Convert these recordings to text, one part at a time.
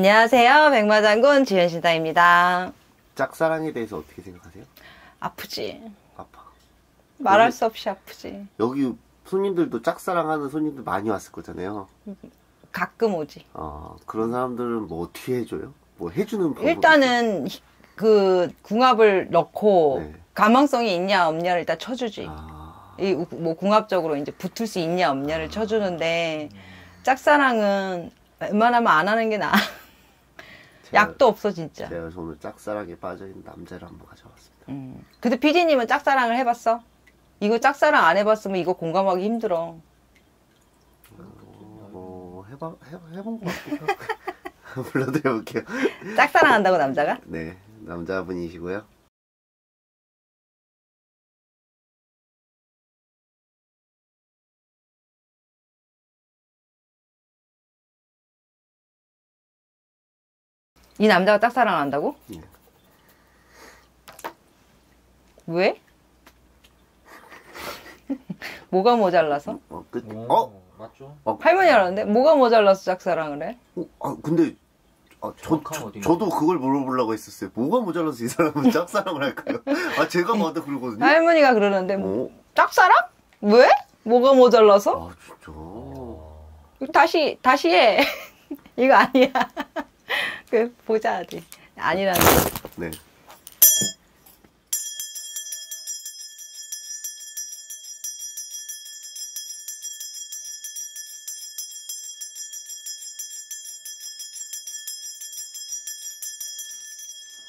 안녕하세요. 백마장군 지현신사입니다. 짝사랑에 대해서 어떻게 생각하세요? 아프지. 아파. 말할 수 없이 아프지. 여기 손님들도 짝사랑하는 손님들 많이 왔을 거잖아요. 가끔 오지. 그런 사람들은 뭐 어떻게 해줘요? 뭐 해주는 방법? 일단은 그 궁합을 넣고 네. 가망성이 있냐 없냐를 일단 쳐주지. 이 뭐 궁합적으로 이제 붙을 수 있냐 없냐를 쳐주는데 짝사랑은 웬만하면 안 하는 게 나아. 약도 없어 진짜. 제가 오늘 짝사랑에 빠져있는 남자를 한번 가져왔습니다. 근데 PD님은 짝사랑을 해봤어? 이거 짝사랑 안 해봤으면 이거 공감하기 힘들어. 해본 것 같기도 하고. 불러드려볼게요. 짝사랑 한다고 남자가? 네, 남자분이시고요. 이 남자가 짝사랑 한다고? 네. 왜? 뭐가 모자라서? 맞죠? 할머니 알았는데? 뭐가 모자라서 짝사랑을 해? 근데 정확한 어딘가. 저도 그걸 물어보려고 했었어요. 뭐가 모자라서 이 사람은 짝사랑을 할까요? 제가 봐도 그러거든요. 할머니가 그러는데 짝사랑? 왜? 뭐가 모자라서? 진짜. 다시 해. 이거 아니야. 보자 어디. 아니라는 거. 네.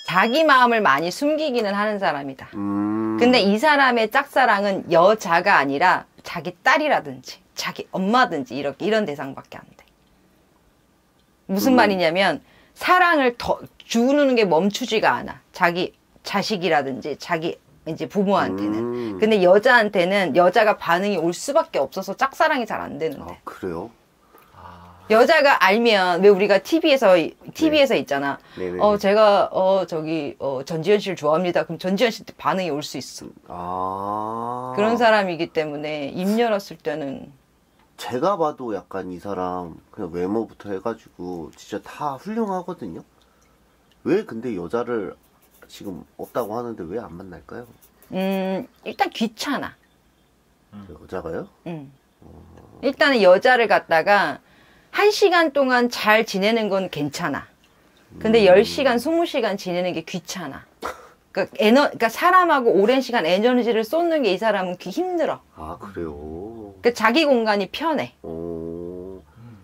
자기 마음을 많이 숨기기는 하는 사람이다. 근데 이 사람의 짝사랑은 여자가 아니라 자기 딸이라든지 자기 엄마든지 이런 대상밖에 안 돼. 무슨 말이냐면 사랑을 더 주는 게 멈추지가 않아. 자기 자식이라든지 자기 이제 부모한테는. 근데 여자한테는 여자가 반응이 올 수밖에 없어서 짝사랑이 잘 안 되는데. 그래요? 여자가 알면 왜 우리가 TV에서 있잖아. 네네네. 제가 전지현 씨를 좋아합니다. 그럼 전지현 씨한테 반응이 올 수 있어. 그런 사람이기 때문에 입 열었을 때는 제가 봐도 약간 이 사람 그냥 외모부터 해가지고 진짜 다 훌륭하거든요. 왜 근데 여자를 지금 없다고 하는데 왜 안 만날까요? 일단 귀찮아. 여자가요? 일단은 여자를 갖다가 1시간 동안 잘 지내는 건 괜찮아. 근데 10시간, 20시간 지내는 게 귀찮아. 그러니까 사람하고 오랜 시간 에너지를 쏟는 게 이 사람은 힘들어. 그래요? 그러니까 자기 공간이 편해.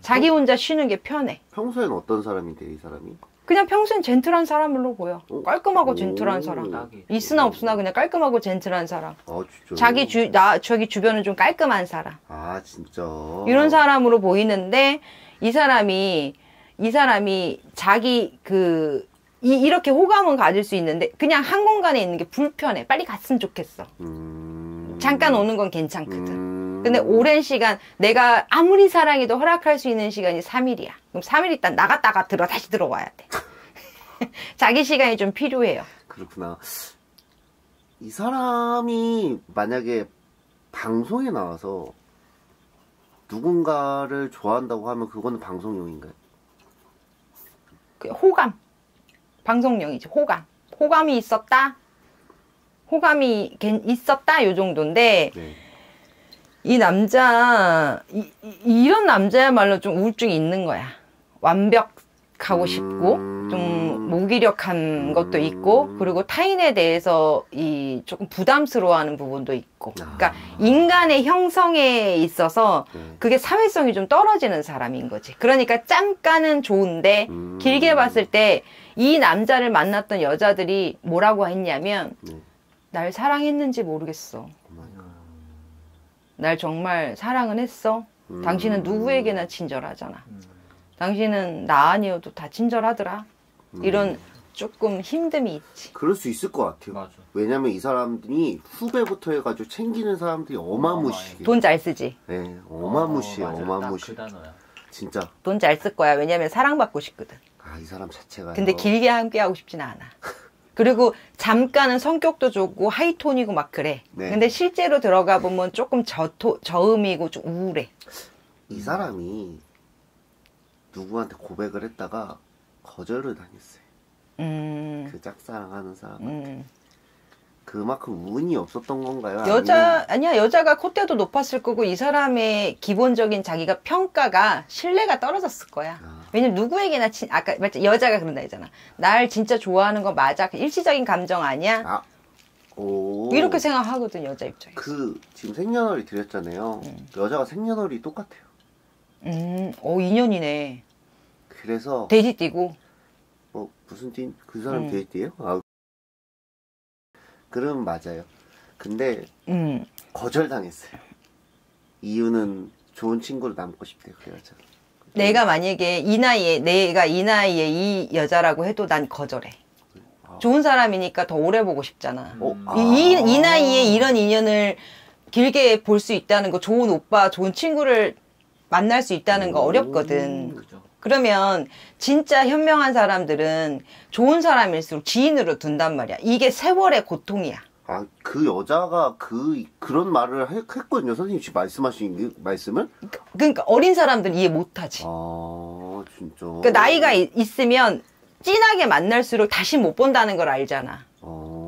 자기 혼자 쉬는 게 편해. 평소엔 어떤 사람인데 이 사람이? 그냥 평소엔 젠틀한 사람으로 보여. 깔끔하고 젠틀한 사람. 있으나 없으나 그냥 깔끔하고 젠틀한 사람. 진짜? 저기 주변은 좀 깔끔한 사람. 진짜? 이런 사람으로 보이는데 이 사람이 자기 이렇게 호감은 가질 수 있는데 그냥 한 공간에 있는 게 불편해. 빨리 갔으면 좋겠어. 잠깐 오는 건 괜찮거든. 근데 오랜 시간 내가 아무리 사랑해도 허락할 수 있는 시간이 3일이야. 그럼 3일 있다 나갔다가 다시 들어와야 돼. 자기 시간이 좀 필요해요. 그렇구나. 이 사람이 만약에 방송에 나와서 누군가를 좋아한다고 하면 그거는 방송용인가요? 호감. 방송용이지. 호감이 있었다 요 정도인데 네. 이 남자 이런 남자야말로 좀 우울증이 있는 거야. 완벽하고 싶고 좀 무기력한 것도 있고 그리고 타인에 대해서 조금 부담스러워하는 부분도 있고 그러니까 인간의 형성에 있어서 그게 사회성이 좀 떨어지는 사람인 거지. 그러니까 잠깐은 좋은데 길게 봤을 때 이 남자를 만났던 여자들이 뭐라고 했냐면 날 사랑했는지 모르겠어. 날 정말 사랑은 했어. 당신은 누구에게나 친절하잖아. 당신은 나 아니어도 다 친절하더라. 이런 조금 힘듦이 있지. 그럴 수 있을 것 같아요. 맞아. 왜냐면 이 사람들이 후배부터 해가지고 챙기는 사람들이 어마무시해. 돈 잘 쓰지. 네, 어마무시해. 맞아. 어마무시. 딱 그 단어야. 진짜. 돈 잘 쓸 거야. 왜냐면 사랑받고 싶거든. 이 사람 자체가. 근데 길게 함께 하고 싶진 않아. 그리고 잠깐은 성격도 좋고 하이톤이고 막 그래. 네. 근데 실제로 들어가 보면 조금 저음이고 좀 우울해. 이 사람이 누구한테 고백을 했다가 거절을 당했어요. 그 짝사랑하는 사람. 그만큼 운이 없었던 건가요? 아니야, 여자가 콧대도 높았을 거고, 이 사람의 기본적인 자기가 평가가, 신뢰가 떨어졌을 거야. 왜냐면 누구에게나, 아까, 맞지? 여자가 그런다 했잖아. 날 진짜 좋아하는 거 맞아? 일시적인 감정 아니야? 오. 이렇게 생각하거든, 여자 입장에서. 지금 생년월일 드렸잖아요. 여자가 생년월일이 똑같아요. 인연이네. 그래서. 돼지 띠고. 무슨 띠? 그 사람 돼지 띠예요? 그러면 맞아요. 근데 거절당했어요. 이유는 좋은 친구로 남고 싶대요. 그 여자. 내가 만약에 내가 이 나이에 이 여자라고 해도 난 거절해. 좋은 사람이니까 더 오래 보고 싶잖아. 이 나이에 이런 인연을 길게 볼 수 있다는 거, 좋은 오빠, 좋은 친구를 만날 수 있다는 거 어렵거든. 그죠. 그러면 진짜 현명한 사람들은 좋은 사람일수록 지인으로 둔단 말이야. 이게 세월의 고통이야. 그 여자가 그런 말을 했거든요. 선생님 지금 말씀하신 말씀을? 그러니까 어린 사람들은 이해 못하지. 진짜. 그러니까 나이가 있으면 진하게 만날수록 다시 못 본다는 걸 알잖아.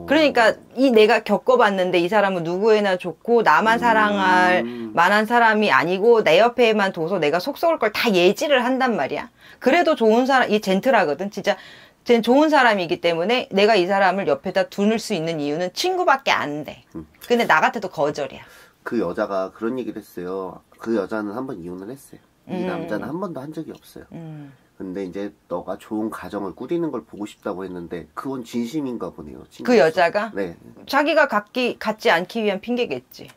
그러니까 내가 겪어봤는데 이 사람은 누구에나 좋고 나만 사랑할 만한 사람이 아니고 내 옆에만 둬서 내가 속 썩을 걸 다 예지를 한단 말이야. 그래도 좋은 사람, 이 젠틀하거든. 진짜 쟤는 좋은 사람이기 때문에 내가 이 사람을 옆에다 두는 수 있는 이유는 친구밖에 안 돼. 근데 나 같아도 거절이야. 그 여자가 그런 얘기를 했어요. 그 여자는 한 번 이혼을 했어요. 이 남자는 한 번도 한 적이 없어요. 근데 이제 너가 좋은 가정을 꾸리는 걸 보고 싶다고 했는데 그건 진심인가 보네요. 그 여자가? 네. 자기가 갖지 않기 위한 핑계겠지.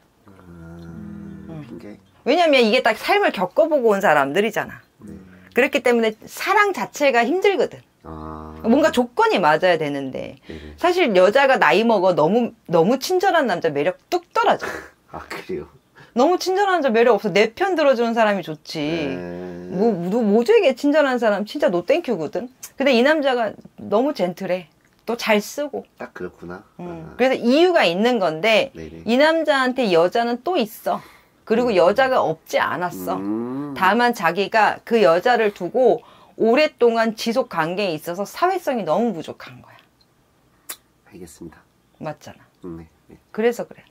핑계? 왜냐면 이게 딱 삶을 겪어보고 온 사람들이잖아. 그렇기 때문에 사랑 자체가 힘들거든. 뭔가 조건이 맞아야 되는데 사실 여자가 나이 먹어 너무 친절한 남자 매력 뚝 떨어져. 그래요? 너무 친절한 남자 매력 없어. 내 편 들어주는 사람이 좋지. 모두에게 친절한 사람 진짜 노 땡큐거든. 근데 이 남자가 너무 젠틀해. 또 잘 쓰고. 딱 그렇구나. 그래서 이유가 있는 건데 네네. 이 남자한테 여자는 또 있어. 그리고 여자가 없지 않았어. 다만 자기가 그 여자를 두고 오랫동안 지속 관계에 있어서 사회성이 너무 부족한 거야. 알겠습니다. 맞잖아. 네. 그래서 그래.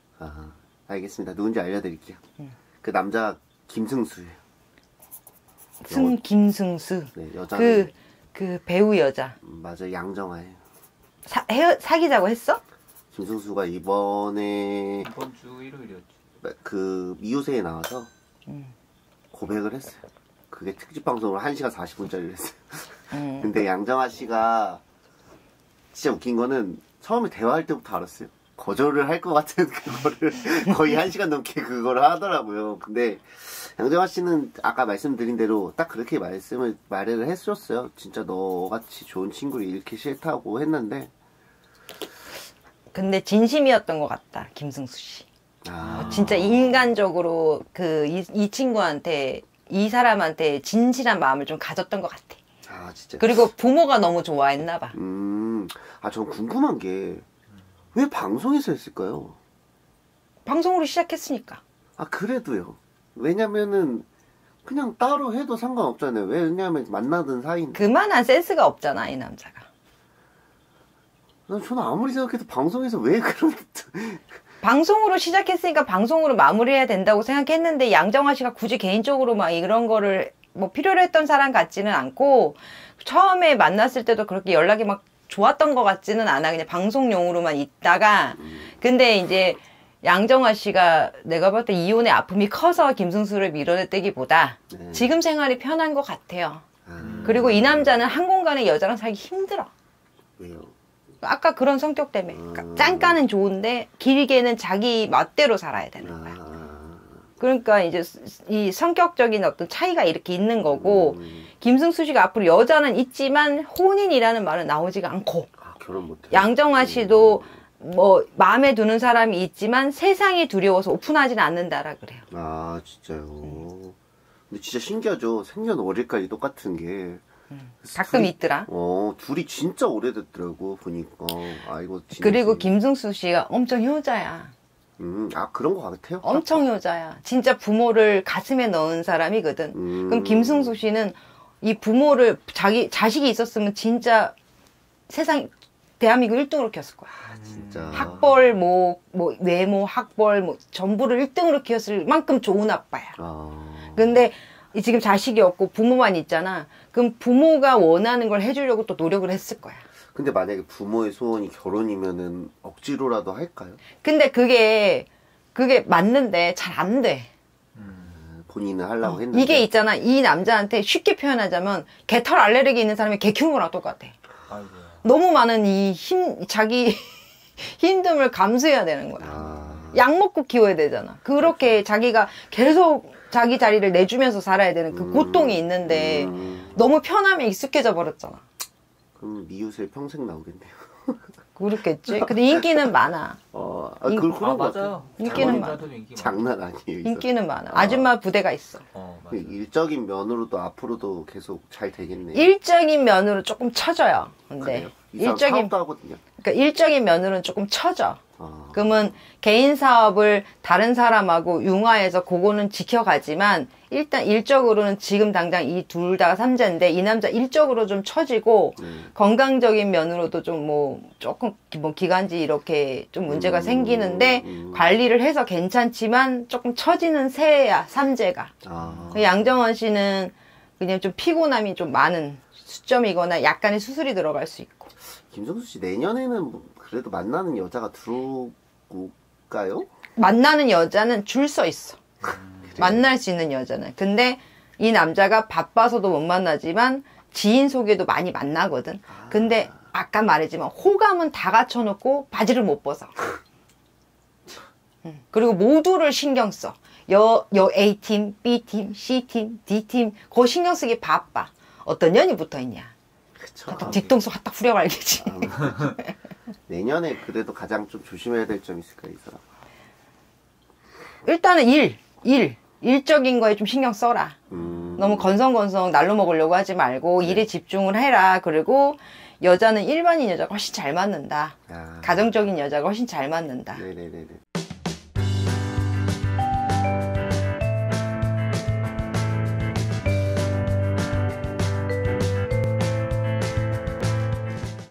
알겠습니다. 누군지 알려드릴게요. 그 남자 김승수예요. 김승수. 네, 여자는 그 배우 여자. 맞아, 양정아예요. 사귀자고 했어? 김승수가 이번 주 일요일이었지. 그 미우새에 나와서 고백을 했어요. 그게 특집 방송으로 1시간 40분짜리를 했어요. 근데 양정아 씨가 진짜 웃긴 거는 처음에 대화할 때부터 알았어요. 거절을 할 것 같은 그거를 거의 1시간 넘게 그걸 하더라고요. 근데 양정아 씨는 아까 말씀드린 대로 딱 그렇게 말을 해줬어요. 진짜 너같이 좋은 지를 잃기 싫다고 했는데. 근데 진심이었던 것 같다, 김승수 씨. 진짜 인간적으로 이 친구한테, 이 사람한테 진실한 마음을 좀 가졌던 것 같아. 진짜. 그리고 부모가 너무 좋아했나 봐. 전 궁금한 게 왜 방송에서 했을까요? 방송으로 시작했으니까. 그래도요. 왜냐면은 그냥 따로 해도 상관없잖아요. 왜냐면 만나던 사이인데. 그만한 센스가 없잖아, 이 남자가. 저는 아무리 생각해도 방송에서 왜 그런 방송으로 시작했으니까 방송으로 마무리해야 된다고 생각했는데 양정아 씨가 굳이 개인적으로 막 이런 거를 뭐 필요로 했던 사람 같지는 않고 처음에 만났을 때도 그렇게 연락이 막 좋았던 것 같지는 않아. 그냥 방송용으로만 있다가 근데 이제 양정아 씨가 내가 볼 때 이혼의 아픔이 커서 김승수를 밀어냈다기보다 지금 생활이 편한 것 같아요. 그리고 이 남자는 한 공간에 여자랑 살기 힘들어. 왜요? 아까 그런 성격 때문에. 그러니까 짱가는 좋은데 길게는 자기 멋대로 살아야 되는 거야. 그러니까 이제 이 성격적인 어떤 차이가 이렇게 있는 거고 김승수 씨가 앞으로 여자는 있지만 혼인이라는 말은 나오지가 않고 결혼 못해. 양정아 씨도 뭐 마음에 드는 사람이 있지만 세상이 두려워서 오픈하지는 않는다라 그래요. 진짜요. 근데 진짜 신기하죠. 생년월일까지 똑같은 게 가끔 있더라. 둘이 진짜 오래됐더라고 보니까. 이거 진짜. 그리고 김승수 씨가 엄청 효자야. 그런 거 같아요. 엄청 효자야. 진짜 부모를 가슴에 넣은 사람이거든. 그럼 김승수 씨는 이 부모를 자식이 있었으면 진짜 세상 대한민국 1등으로 키웠을 거야. 진짜. 학벌, 외모, 학벌, 전부를 1등으로 키웠을 만큼 좋은 아빠야. 근데 지금 자식이 없고 부모만 있잖아. 그럼 부모가 원하는 걸 해주려고 또 노력을 했을 거야. 근데 만약에 부모의 소원이 결혼이면은 억지로라도 할까요? 근데 그게 맞는데 잘 안 돼. 본인은 하려고 했는데. 이게 있잖아. 이 남자한테 쉽게 표현하자면 개털 알레르기 있는 사람이 개 키우는 거랑 똑같아. 아이고야. 너무 많은 자기 힘듦을 감수해야 되는 거야. 약 먹고 키워야 되잖아. 그렇게 자기가 계속 자기 자리를 내주면서 살아야 되는 그 고통이 있는데 너무 편함에 익숙해져 버렸잖아. 그럼 미우새 평생 나오겠네요. 그렇겠지. 근데 인기는 많아. 그런 거 맞아요. 인기는 많아. 장난 아니에요. 인기는 많아. 아줌마 부대가 있어. 그 일적인 면으로도 앞으로도 계속 잘 되겠네요. 일적인 면으로 조금 처져요. 근데 그래요? 사업도 하거든요. 그러니까 일적인 면으로는 조금 처져. 그러면 개인 사업을 다른 사람하고 융화해서 그거는 지켜가지만 일단 일적으로는 지금 당장 이 둘 다 삼자인데 이 남자 일적으로 좀 처지고 건강적인 면으로도 좀 조금 기관지 이렇게 좀 문제가 생기는데 관리를 해서 괜찮지만 조금 처지는 새야 삼재가. 양정원 씨는 그냥 좀 피곤함이 좀 많은 수점이거나 약간의 수술이 들어갈 수 있고. 김성수 씨 내년에는 그래도 만나는 여자가 들어올까요? 만나는 여자는 줄 서 있어. 만날 수 있는 여자는. 근데 이 남자가 바빠서도 못 만나지만 지인 소개도 많이 만나거든. 근데 아까 말했지만 호감은 다 갖춰놓고 바지를 못 벗어. 그리고 모두를 신경 써. 여 A팀, B팀, C팀, D팀 그거 신경 쓰기 바빠. 어떤 년이 붙어있냐. 그쵸. 뒤통수 확딱 후려갈기지. 내년에 그래도 가장 좀 조심해야 될 점이 있을까요, 이 사람? 일단은 일적인 거에 좀 신경 써라. 너무 건성건성 날로 먹으려고 하지 말고 일에 집중을 해라. 그리고 여자는 일반인 여자가 훨씬 잘 맞는다. 가정적인 여자가 훨씬 잘 맞는다. 네네네.